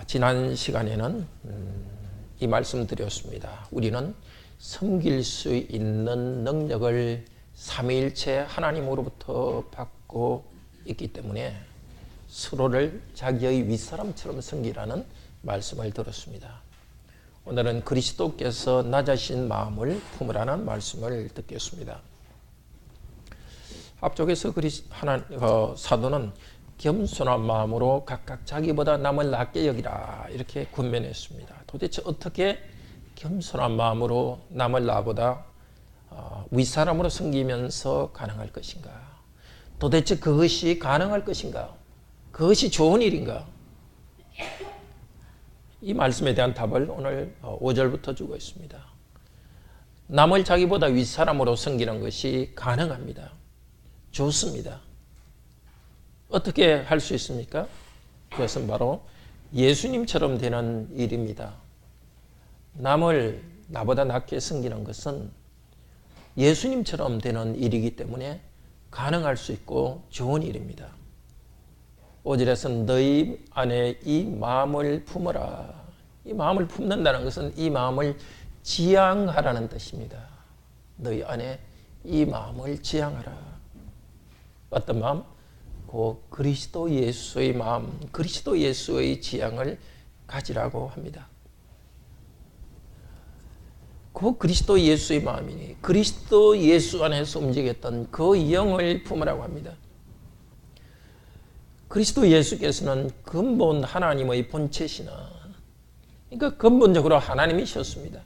지난 시간에는 이 말씀 드렸습니다. 우리는 섬길 수 있는 능력을 삼위일체 하나님으로부터 받고 있기 때문에 서로를 자기의 윗사람처럼 섬기라는 말씀을 들었습니다. 오늘은 그리스도께서 낮아신 마음을 품으라는 말씀을 듣겠습니다. 앞쪽에서 사도는 겸손한 마음으로 각각 자기보다 남을 낮게 여기라 이렇게 권면했습니다. 도대체 어떻게 겸손한 마음으로 남을 나보다 윗사람으로 섬기면서 가능할 것인가? 도대체 그것이 가능할 것인가? 그것이 좋은 일인가? 이 말씀에 대한 답을 오늘 5절부터 주고 있습니다. 남을 자기보다 윗사람으로 섬기는 것이 가능합니다. 좋습니다. 어떻게 할 수 있습니까? 그것은 바로 예수님처럼 되는 일입니다. 남을 나보다 낮게 섬기는 것은 예수님처럼 되는 일이기 때문에 가능할 수 있고 좋은 일입니다. 5절에서는 너희 안에 이 마음을 품어라. 이 마음을 품는다는 것은 이 마음을 지향하라는 뜻입니다. 너희 안에 이 마음을 지향하라. 어떤 마음? 그리스도 예수의 마음, 그리스도 예수의 지향을 가지라고 합니다. 그리스도 예수의 마음이니 그리스도 예수 안에서 움직였던 그 영을 품으라고 합니다. 그리스도 예수께서는 근본 하나님의 본체시나, 그러니까 근본적으로 하나님이셨습니다.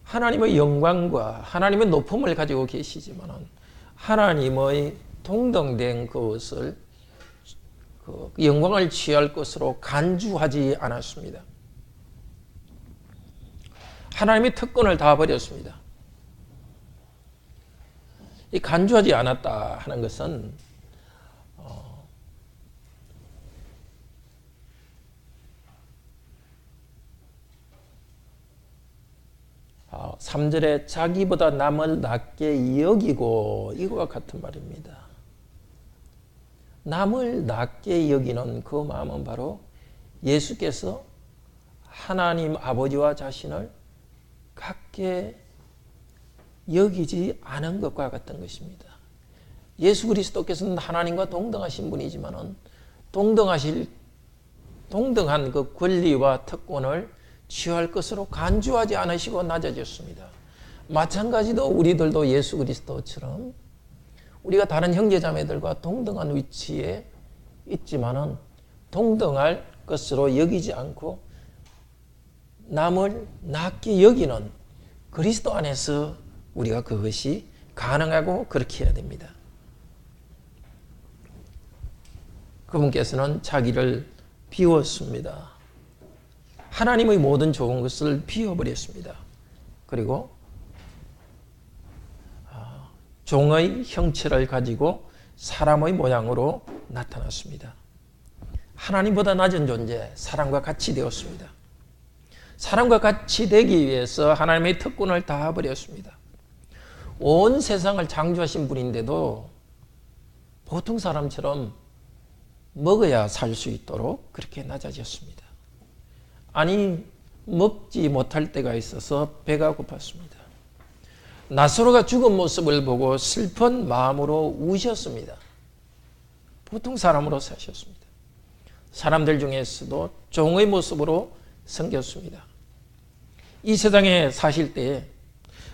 하나님의 영광과 하나님의 높음을 가지고 계시지만 하나님의 동등된 그것을 그 영광을 취할 것으로 간주하지 않았습니다. 하나님의 특권을 다 버렸습니다. 이 간주하지 않았다 하는 것은 3절에 자기보다 남을 낮게 여기고 이거와 같은 말입니다. 남을 낮게 여기는 그 마음은 바로 예수께서 하나님 아버지와 자신을 같게 여기지 않은 것과 같은 것입니다. 예수 그리스도께서는 하나님과 동등하신 분이지만 동등한 그 권리와 특권을 취할 것으로 간주하지 않으시고 낮아졌습니다. 마찬가지로 우리들도 예수 그리스도처럼 우리가 다른 형제자매들과 동등한 위치에 있지만은 동등할 것으로 여기지 않고 남을 낮게 여기는 그리스도 안에서 우리가 그것이 가능하고 그렇게 해야 됩니다. 그분께서는 자기를 비웠습니다. 하나님의 모든 좋은 것을 비워버렸습니다. 그리고 종의 형체를 가지고 사람의 모양으로 나타났습니다. 하나님보다 낮은 존재, 사람과 같이 되었습니다. 사람과 같이 되기 위해서 하나님의 특권을 다 버렸습니다. 온 세상을 창조하신 분인데도 보통 사람처럼 먹어야 살 수 있도록 그렇게 낮아졌습니다. 아니, 먹지 못할 때가 있어서 배가 고팠습니다. 나사로가 죽은 모습을 보고 슬픈 마음으로 우셨습니다. 보통 사람으로 사셨습니다. 사람들 중에서도 종의 모습으로 섬겼습니다. 이 세상에 사실 때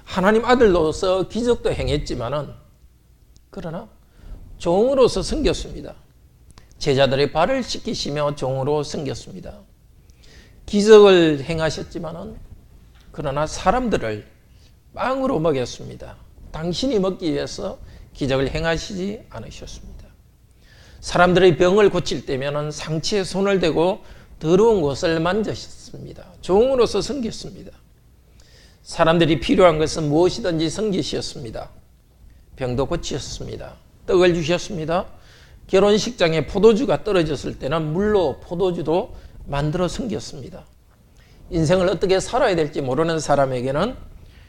하나님 아들로서 기적도 행했지만은 그러나 종으로서 섬겼습니다. 제자들의 발을 씻기시며 종으로 섬겼습니다. 기적을 행하셨지만은 그러나 사람들을 빵으로 먹였습니다. 당신이 먹기 위해서 기적을 행하시지 않으셨습니다. 사람들의 병을 고칠 때면은 상처에 손을 대고 더러운 곳을 만지셨습니다. 종으로서 섬겼습니다. 사람들이 필요한 것은 무엇이든지 섬기셨습니다. 병도 고치셨습니다. 떡을 주셨습니다. 결혼식장에 포도주가 떨어졌을 때는 물로 포도주도 만들어 섬겼습니다. 인생을 어떻게 살아야 될지 모르는 사람에게는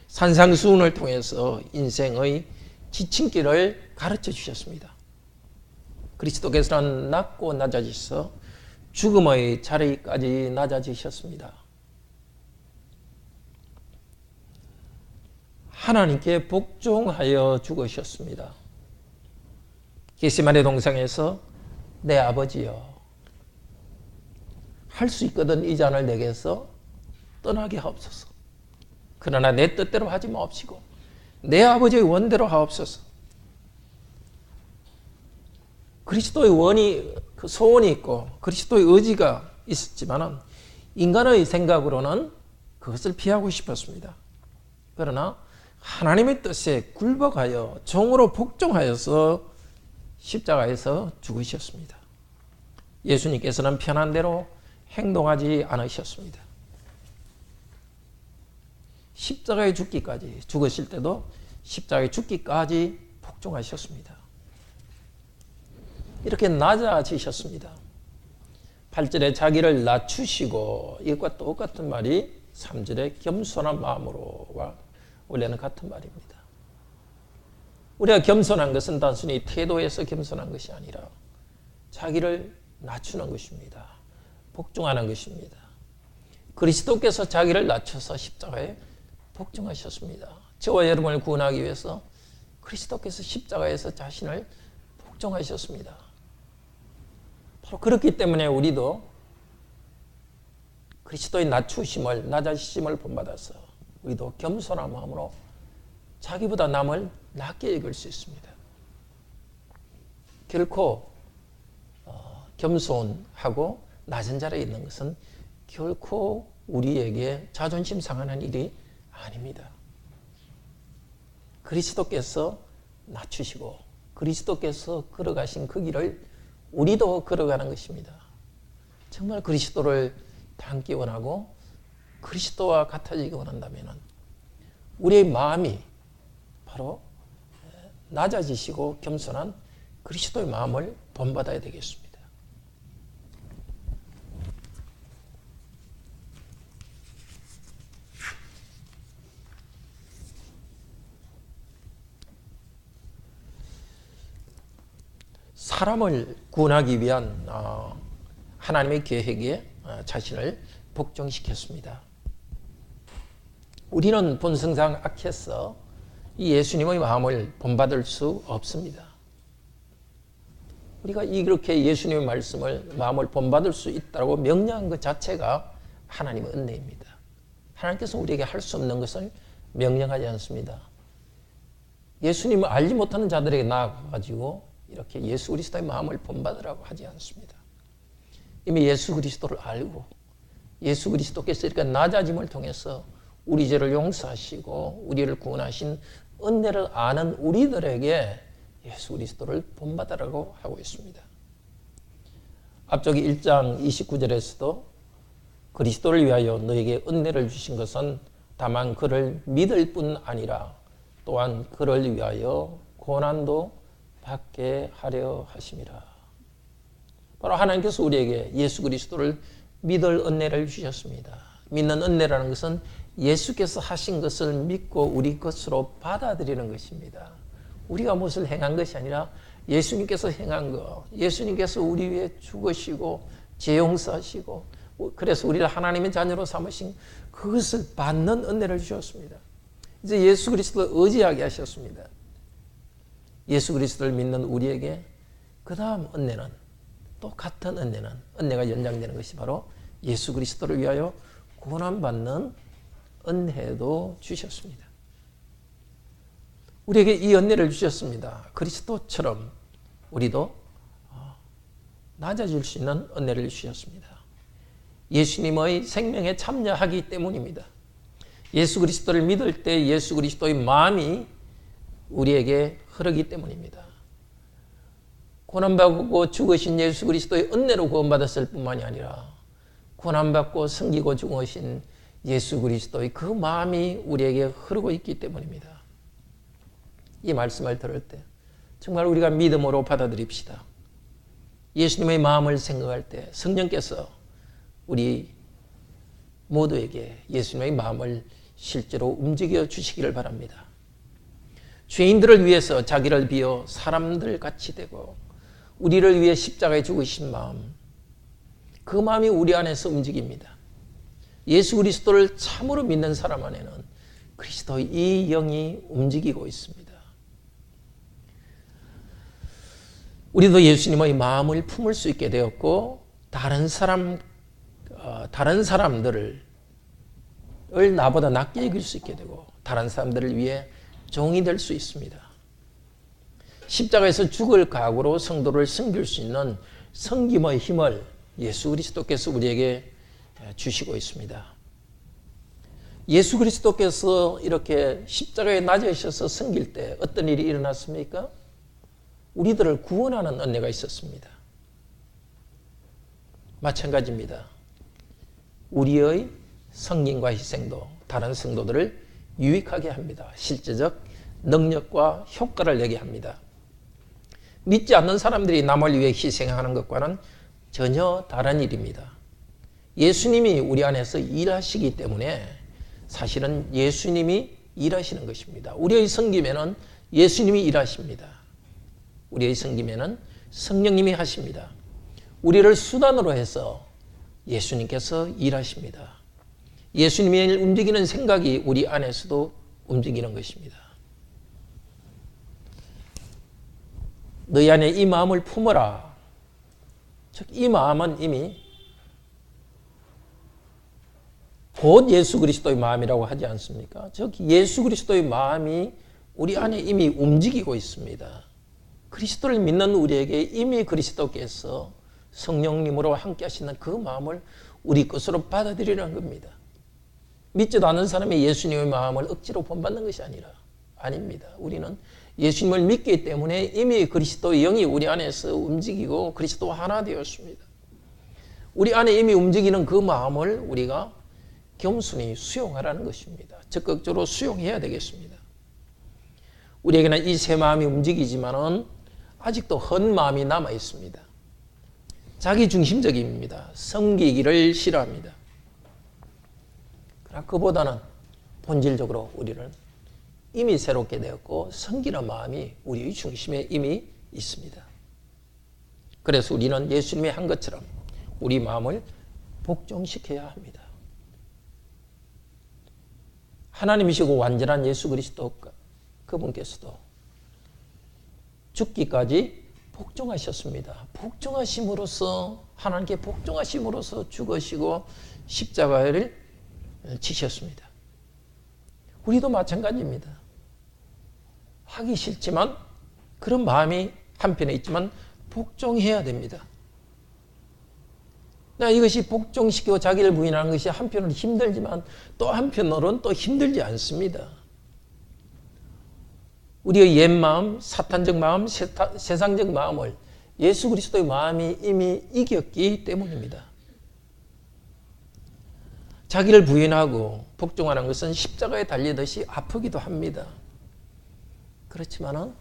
산상수훈을 통해서 인생의 지침길을 가르쳐 주셨습니다. 그리스도께서는 낮고 낮아지셔서 죽음의 자리까지 낮아지셨습니다. 하나님께 복종하여 죽으셨습니다. 겟세마네 동상에서 내 아버지여, 할 수 있거든 이 잔을 내게서 떠나게 하옵소서. 그러나 내 뜻대로 하지 마옵시고 내 아버지의 원대로 하옵소서. 그리스도의 그 소원이 있고 그리스도의 의지가 있었지만 인간의 생각으로는 그것을 피하고 싶었습니다. 그러나 하나님의 뜻에 굴복하여 종으로 복종하여서 십자가에서 죽으셨습니다. 예수님께서는 편한 대로 행동하지 않으셨습니다. 십자가에 죽기까지, 죽으실 때도 십자가에 죽기까지 복종하셨습니다. 이렇게 낮아지셨습니다. 8절에 자기를 낮추시고, 이것과 똑같은 말이 3절에 겸손한 마음으로와 원래는 같은 말입니다. 우리가 겸손한 것은 단순히 태도에서 겸손한 것이 아니라 자기를 낮추는 것입니다. 복종하는 것입니다. 그리스도께서 자기를 낮춰서 십자가에 복종하셨습니다. 저와 여러분을 구원하기 위해서 그리스도께서 십자가에서 자신을 복종하셨습니다. 바로 그렇기 때문에 우리도 그리스도의 낮아지심을 본받아서 우리도 겸손한 마음으로 자기보다 남을 낮게 여길 수 있습니다. 결코 겸손하고 낮은 자리에 있는 것은 결코 우리에게 자존심 상하는 일이 아닙니다. 그리스도께서 낮추시고 그리스도께서 걸어가신 그 길을 우리도 걸어가는 것입니다. 정말 그리스도를 닮기 원하고 그리스도와 같아지기 원한다면 우리의 마음이 바로 낮아지시고 겸손한 그리스도의 마음을 본받아야 되겠습니다. 사람을 구원하기 위한 하나님의 계획에 자신을 복종시켰습니다. 우리는 본성상 악해서 이 예수님의 마음을 본받을 수 없습니다. 우리가 이렇게 예수님의 마음을 본받을 수 있다고 명령한 것 자체가 하나님의 은혜입니다. 하나님께서 우리에게 할 수 없는 것을 명령하지 않습니다. 예수님을 알지 못하는 자들에게 나아가가지고 이렇게 예수 그리스도의 마음을 본받으라고 하지 않습니다. 이미 예수 그리스도를 알고 예수 그리스도께서 이렇게 낮아짐을 통해서 우리 죄를 용서하시고 우리를 구원하신 은혜를 아는 우리들에게 예수 그리스도를 본받으라고 하고 있습니다. 앞쪽에 1장 29절에서도 그리스도를 위하여 너에게 은혜를 주신 것은 다만 그를 믿을 뿐 아니라 또한 그를 위하여 고난도 받게 하려 하심이라. 바로 하나님께서 우리에게 예수 그리스도를 믿을 은혜를 주셨습니다. 믿는 은혜라는 것은 예수께서 하신 것을 믿고 우리 것으로 받아들이는 것입니다. 우리가 무엇을 행한 것이 아니라 예수님께서 행한 것, 예수님께서 우리 위해 죽으시고 죄 용서하시고 그래서 우리를 하나님의 자녀로 삼으신 그것을 받는 은혜를 주셨습니다. 이제 예수 그리스도를 의지하게 하셨습니다. 예수 그리스도를 믿는 우리에게 그 다음 은혜는 또 같은 은혜가 연장되는 것이 바로 예수 그리스도를 위하여 고난받는 은혜도 주셨습니다. 우리에게 이 은혜를 주셨습니다. 그리스도처럼 우리도 낮아질 수 있는 은혜를 주셨습니다. 예수님의 생명에 참여하기 때문입니다. 예수 그리스도를 믿을 때 예수 그리스도의 마음이 우리에게 흐르기 때문입니다. 고난받고 죽으신 예수 그리스도의 은혜로 구원받았을 뿐만이 아니라 고난받고 섬기고 죽으신 예수 그리스도의 그 마음이 우리에게 흐르고 있기 때문입니다. 이 말씀을 들을 때 정말 우리가 믿음으로 받아들입시다. 예수님의 마음을 생각할 때 성령께서 우리 모두에게 예수님의 마음을 실제로 움직여 주시기를 바랍니다. 죄인들을 위해서 자기를 비워 사람들 같이 되고 우리를 위해 십자가에 죽으신 마음, 그 마음이 우리 안에서 움직입니다. 예수 그리스도를 참으로 믿는 사람 안에는 그리스도의 이 영이 움직이고 있습니다. 우리도 예수님의 마음을 품을 수 있게 되었고 다른 사람들을 나보다 낮게 여길 수 있게 되고 다른 사람들을 위해 종이 될 수 있습니다. 십자가에서 죽을 각오로 성도를 섬길 수 있는 섬김의 힘을 예수 그리스도께서 우리에게 주시고 있습니다. 예수 그리스도께서 이렇게 십자가에 낮으셔서 섬길 때 어떤 일이 일어났습니까? 우리들을 구원하는 은혜가 있었습니다. 마찬가지입니다. 우리의 성김과 희생도 다른 성도들을 유익하게 합니다. 실제적 능력과 효과를 내게 합니다. 믿지 않는 사람들이 남을 위해 희생하는 것과는 전혀 다른 일입니다. 예수님이 우리 안에서 일하시기 때문에 사실은 예수님이 일하시는 것입니다. 우리의 섬김에는 예수님이 일하십니다. 우리의 섬김에는 성령님이 하십니다. 우리를 수단으로 해서 예수님께서 일하십니다. 예수님이 움직이는 생각이 우리 안에서도 움직이는 것입니다. 너희 안에 이 마음을 품어라. 즉, 이 마음은 이미 곧 예수 그리스도의 마음이라고 하지 않습니까? 즉, 예수 그리스도의 마음이 우리 안에 이미 움직이고 있습니다. 그리스도를 믿는 우리에게 이미 그리스도께서 성령님으로 함께 하시는 그 마음을 우리 것으로 받아들이라는 겁니다. 믿지도 않는 사람이 예수님의 마음을 억지로 본받는 것이 아닙니다. 우리는 예수님을 믿기 때문에 이미 그리스도의 영이 우리 안에서 움직이고 그리스도와 하나 되었습니다. 우리 안에 이미 움직이는 그 마음을 우리가 겸손히 수용하라는 것입니다. 적극적으로 수용해야 되겠습니다. 우리에게는 이 새 마음이 움직이지만은 아직도 헛 마음이 남아 있습니다. 자기 중심적입니다. 섬기기를 싫어합니다. 그러나 그보다는 본질적으로 우리는 이미 새롭게 되었고 섬기는 마음이 우리의 중심에 이미 있습니다. 그래서 우리는 예수님이 한 것처럼 우리 마음을 복종시켜야 합니다. 하나님이시고 완전한 예수 그리스도 그분께서도 죽기까지 복종하셨습니다. 복종하심으로써 하나님께 복종하심으로써 죽으시고 십자가를 지셨습니다. 우리도 마찬가지입니다. 하기 싫지만 그런 마음이 한편에 있지만 복종해야 됩니다. 이것이 복종시키고 자기를 부인하는 것이 한편으로는 힘들지만 또 한편으로는 또 힘들지 않습니다. 우리의 옛 마음, 사탄적 마음, 세상적 마음을 예수 그리스도의 마음이 이미 이겼기 때문입니다. 자기를 부인하고 복종하는 것은 십자가에 달리듯이 아프기도 합니다. 그렇지만은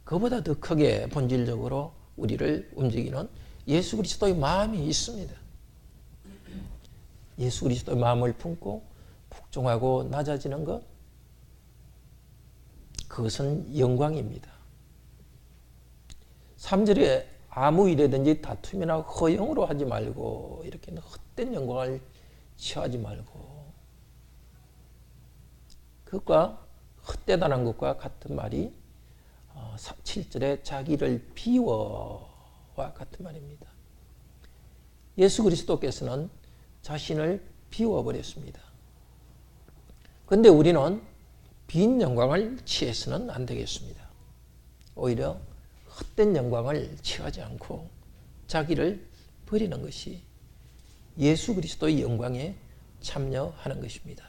그보다 더 크게 본질적으로 우리를 움직이는 예수 그리스도의 마음이 있습니다. 예수 그리스도의 마음을 품고 복종하고 낮아지는 것, 그것은 영광입니다. 3절에 아무 일이든지 다툼이나 허영으로 하지 말고 이렇게 헛된 영광을 취하지 말고, 그것과 헛되다는 것과 같은 말이 7절에 자기를 비워와 같은 말입니다. 예수 그리스도께서는 자신을 비워버렸습니다. 그런데 우리는 빈 영광을 취해서는 안 되겠습니다. 오히려 헛된 영광을 취하지 않고 자기를 버리는 것이 예수 그리스도의 영광에 참여하는 것입니다.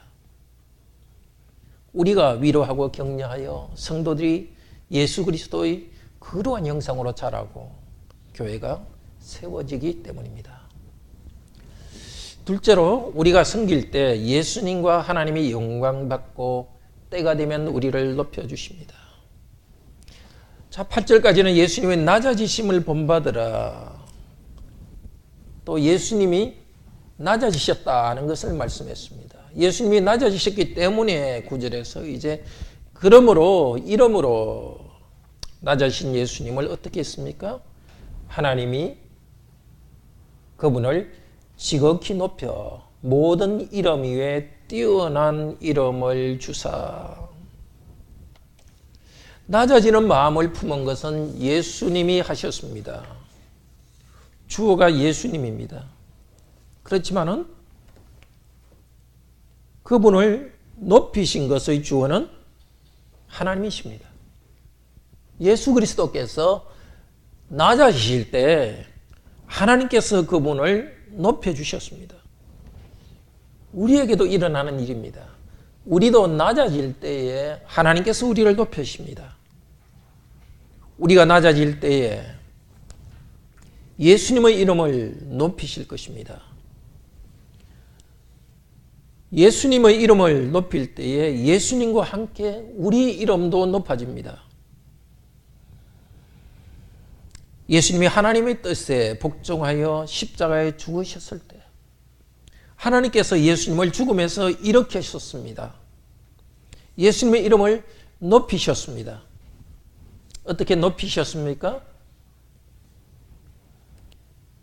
우리가 위로하고 격려하여 성도들이 예수 그리스도의 거룩한 형상으로 자라고 교회가 세워지기 때문입니다. 둘째로 우리가 섬길 때 예수님과 하나님이 영광받고 때가 되면 우리를 높여주십니다. 자, 8절까지는 예수님의 낮아지심을 본받으라. 또 예수님이 낮아지셨다는 것을 말씀했습니다. 예수님이 낮아지셨기 때문에 9절에서 이제 그러므로 이러므로 낮아신 예수님을 어떻게 했습니까? 하나님이 그분을 지극히 높여 모든 이름 위에 뛰어난 이름을 주사. 낮아지는 마음을 품은 것은 예수님이 하셨습니다. 주어가 예수님입니다. 그렇지만은 그분을 높이신 것의 주어는 하나님이십니다. 예수 그리스도께서 낮아지실 때 하나님께서 그분을 높여주셨습니다. 우리에게도 일어나는 일입니다. 우리도 낮아질 때에 하나님께서 우리를 높여주십니다. 우리가 낮아질 때에 예수님의 이름을 높이실 것입니다. 예수님의 이름을 높일 때에 예수님과 함께 우리 이름도 높아집니다. 예수님이 하나님의 뜻에 복종하여 십자가에 죽으셨을 때 하나님께서 예수님을 죽음에서 일으키셨습니다. 예수님의 이름을 높이셨습니다. 어떻게 높이셨습니까?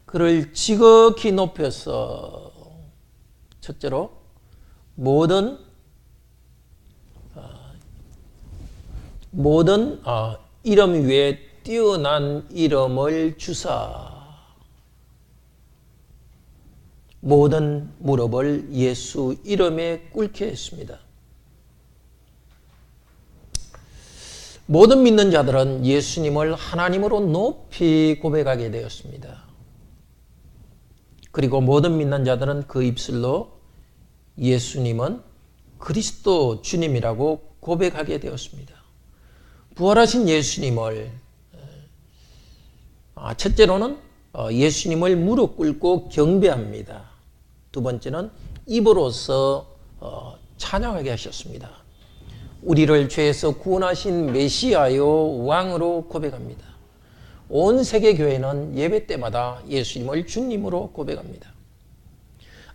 그를 지극히 높여서 첫째로 모든 이름 위에 뛰어난 이름을 주사 모든 무릎을 예수 이름에 꿇게 했습니다. 모든 믿는 자들은 예수님을 하나님으로 높이 고백하게 되었습니다. 그리고 모든 믿는 자들은 그 입술로 예수님은 그리스도 주님이라고 고백하게 되었습니다. 부활하신 예수님을 첫째로는 예수님을 무릎 꿇고 경배합니다. 두 번째는 입으로서 찬양하게 하셨습니다. 우리를 죄에서 구원하신 메시아요 왕으로 고백합니다. 온 세계 교회는 예배 때마다 예수님을 주님으로 고백합니다.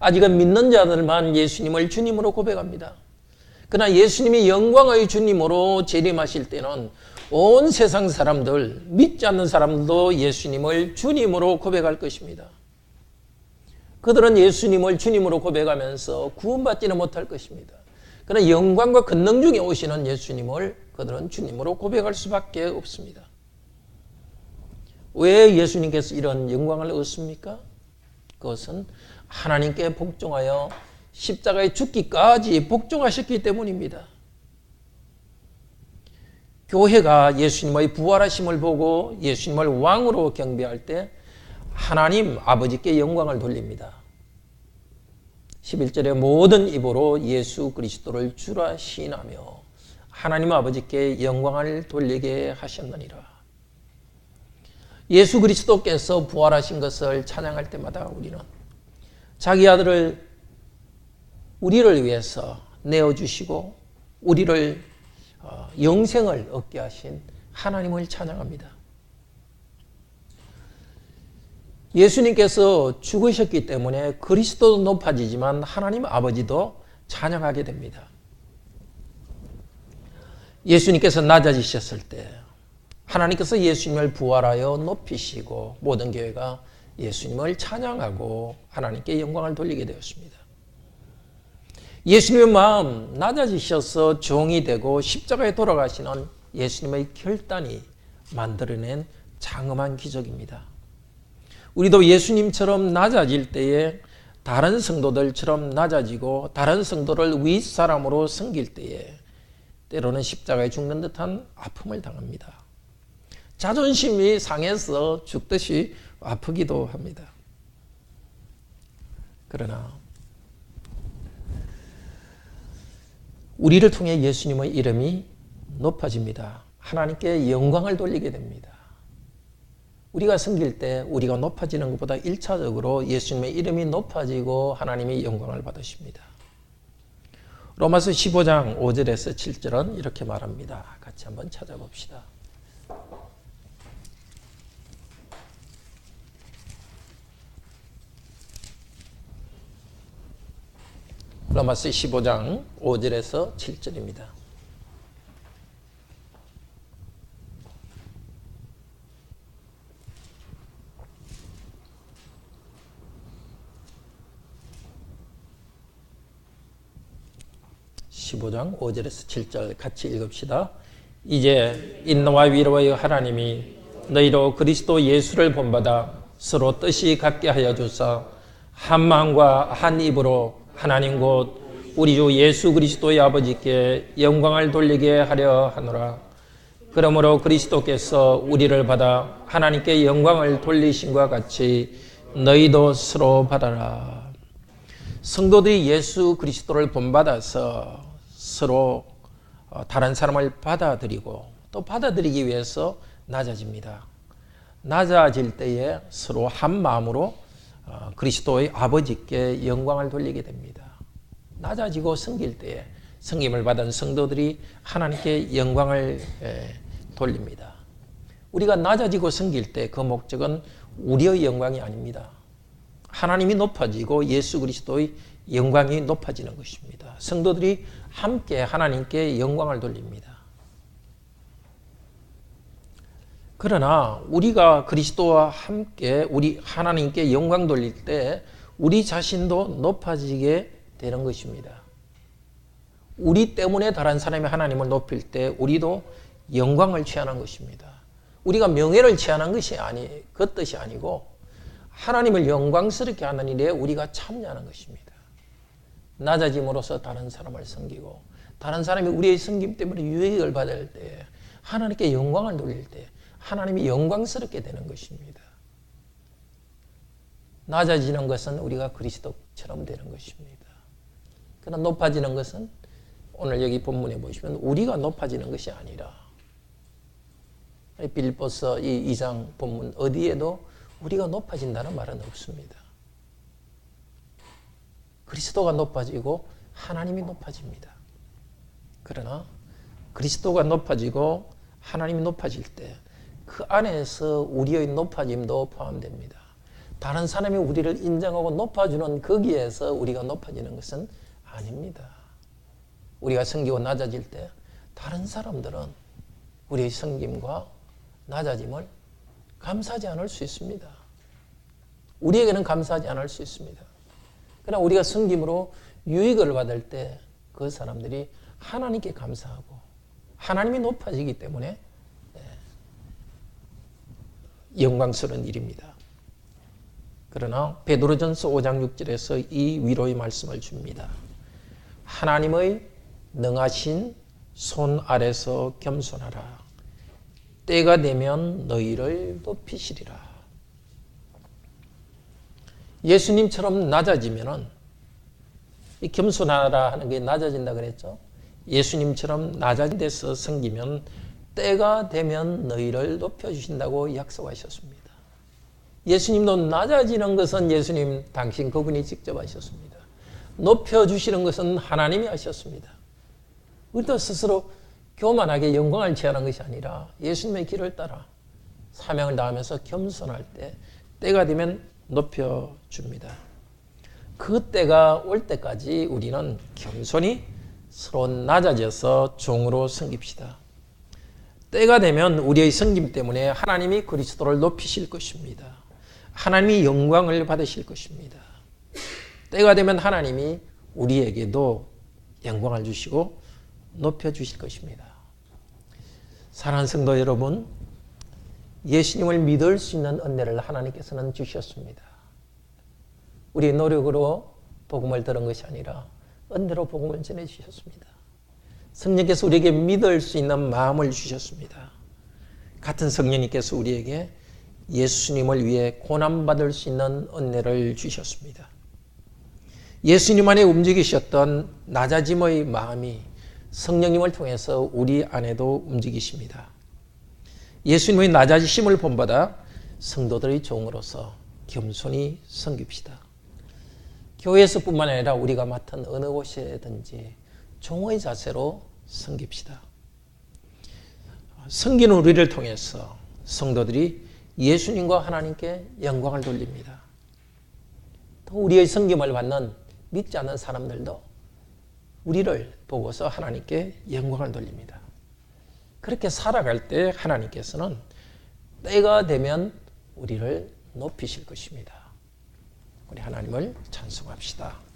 아직은 믿는 자들만 예수님을 주님으로 고백합니다. 그러나 예수님이 영광의 주님으로 재림하실 때는 온 세상 사람들, 믿지 않는 사람들도 예수님을 주님으로 고백할 것입니다. 그들은 예수님을 주님으로 고백하면서 구원받지는 못할 것입니다. 그러나 영광과 권능 중에 오시는 예수님을 그들은 주님으로 고백할 수밖에 없습니다. 왜 예수님께서 이런 영광을 얻습니까? 그것은 하나님께 복종하여 십자가에 죽기까지 복종하셨기 때문입니다. 교회가 예수님의 부활하심을 보고 예수님을 왕으로 경배할 때 하나님 아버지께 영광을 돌립니다. 11절에 모든 입으로 예수 그리스도를 주라 시인하며 하나님 아버지께 영광을 돌리게 하셨느니라. 예수 그리스도께서 부활하신 것을 찬양할 때마다 우리는 자기 아들을 우리를 위해서 내어주시고 우리를 영생을 얻게 하신 하나님을 찬양합니다. 예수님께서 죽으셨기 때문에 그리스도도 높아지지만 하나님 아버지도 찬양하게 됩니다. 예수님께서 낮아지셨을 때 하나님께서 예수님을 부활하여 높이시고 모든 교회가 예수님을 찬양하고 하나님께 영광을 돌리게 되었습니다. 예수님의 마음 낮아지셔서 종이 되고 십자가에 돌아가시는 예수님의 결단이 만들어낸 장엄한 기적입니다. 우리도 예수님처럼 낮아질 때에 다른 성도들처럼 낮아지고 다른 성도를 윗사람으로 섬길 때에 때로는 십자가에 죽는 듯한 아픔을 당합니다. 자존심이 상해서 죽듯이 아프기도 합니다. 그러나 우리를 통해 예수님의 이름이 높아집니다. 하나님께 영광을 돌리게 됩니다. 우리가 섬길 때 우리가 높아지는 것보다 1차적으로 예수님의 이름이 높아지고 하나님이 영광을 받으십니다. 로마서 15장 5절에서 7절은 이렇게 말합니다. 같이 한번 찾아봅시다. 로마서 15장 5절에서 7절입니다. 15장 5절에서 7절 같이 읽읍시다. 이제 인노와 위로의 하나님이 너희로 그리스도 예수를 본받아 서로 뜻이 같게 하여 주사 한 마음과 한 입으로 하나님 곧 우리 주 예수 그리스도의 아버지께 영광을 돌리게 하려 하노라. 그러므로 그리스도께서 우리를 받아 하나님께 영광을 돌리심과 같이 너희도 서로 받아라. 성도들이 예수 그리스도를 본받아서 서로 다른 사람을 받아들이고 또 받아들이기 위해서 낮아집니다. 낮아질 때에 서로 한 마음으로 그리스도의 아버지께 영광을 돌리게 됩니다. 낮아지고 섬길 때에 섬김을 받은 성도들이 하나님께 영광을 돌립니다. 우리가 낮아지고 섬길 때 그 목적은 우리의 영광이 아닙니다. 하나님이 높아지고 예수 그리스도의 영광이 높아지는 것입니다. 성도들이 함께 하나님께 영광을 돌립니다. 그러나 우리가 그리스도와 함께 우리 하나님께 영광 돌릴 때 우리 자신도 높아지게 되는 것입니다. 우리 때문에 다른 사람이 하나님을 높일 때 우리도 영광을 취하는 것입니다. 우리가 명예를 취하는 것이 그 뜻이 아니고 하나님을 영광스럽게 하는 일에 우리가 참여하는 것입니다. 낮아짐으로써 다른 사람을 섬기고 다른 사람이 우리의 섬김 때문에 유익을 받을 때 하나님께 영광을 돌릴 때 하나님이 영광스럽게 되는 것입니다. 낮아지는 것은 우리가 그리스도처럼 되는 것입니다. 그러나 높아지는 것은 오늘 여기 본문에 보시면 우리가 높아지는 것이 아니라 빌립보서 이 2장 본문 어디에도 우리가 높아진다는 말은 없습니다. 그리스도가 높아지고 하나님이 높아집니다. 그러나 그리스도가 높아지고 하나님이 높아질 때 그 안에서 우리의 높아짐도 포함됩니다. 다른 사람이 우리를 인정하고 높아주는 거기에서 우리가 높아지는 것은 아닙니다. 우리가 섬기고 낮아질 때 다른 사람들은 우리의 섬김과 낮아짐을 감사하지 않을 수 있습니다. 우리에게는 감사하지 않을 수 있습니다. 그러나 우리가 섬김으로 유익을 받을 때 그 사람들이 하나님께 감사하고 하나님이 높아지기 때문에 영광스러운 일입니다. 그러나 베드로전서 5장 6절에서 이 위로의 말씀을 줍니다. 하나님의 능하신 손 아래서 겸손하라. 때가 되면 너희를 높이시리라. 예수님처럼 낮아지면은 이 겸손하라 하는 게 낮아진다 그랬죠. 예수님처럼 낮아진 데서 섬기면 때가 되면 너희를 높여주신다고 약속하셨습니다. 예수님도 낮아지는 것은 예수님 당신 그분이 직접 하셨습니다. 높여주시는 것은 하나님이 하셨습니다. 우리도 스스로 교만하게 영광을 취하는 것이 아니라 예수님의 길을 따라 사명을 다하면서 겸손할 때 때가 되면 높여줍니다. 그 때가 올 때까지 우리는 겸손히 서로 낮아져서 종으로 섬깁시다. 때가 되면 우리의 섬김 때문에 하나님이 그리스도를 높이실 것입니다. 하나님이 영광을 받으실 것입니다. 때가 되면 하나님이 우리에게도 영광을 주시고 높여주실 것입니다. 사랑하는 성도 여러분, 예수님을 믿을 수 있는 은혜를 하나님께서는 주셨습니다. 우리의 노력으로 복음을 들은 것이 아니라 은혜로 복음을 전해주셨습니다. 성령께서 우리에게 믿을 수 있는 마음을 주셨습니다. 같은 성령님께서 우리에게 예수님을 위해 고난받을 수 있는 은혜를 주셨습니다. 예수님 안에 움직이셨던 낮아짐의 마음이 성령님을 통해서 우리 안에도 움직이십니다. 예수님의 낮아지심을 본받아 성도들의 종으로서 겸손히 섬깁시다. 교회에서뿐만 아니라 우리가 맡은 어느 곳이든지 종의 자세로 섬깁시다. 섬기는 우리를 통해서 성도들이 예수님과 하나님께 영광을 돌립니다. 또 우리의 섬김을 받는 믿지 않는 사람들도 우리를 보고서 하나님께 영광을 돌립니다. 그렇게 살아갈 때 하나님께서는 때가 되면 우리를 높이실 것입니다. 우리 하나님을 찬송합시다.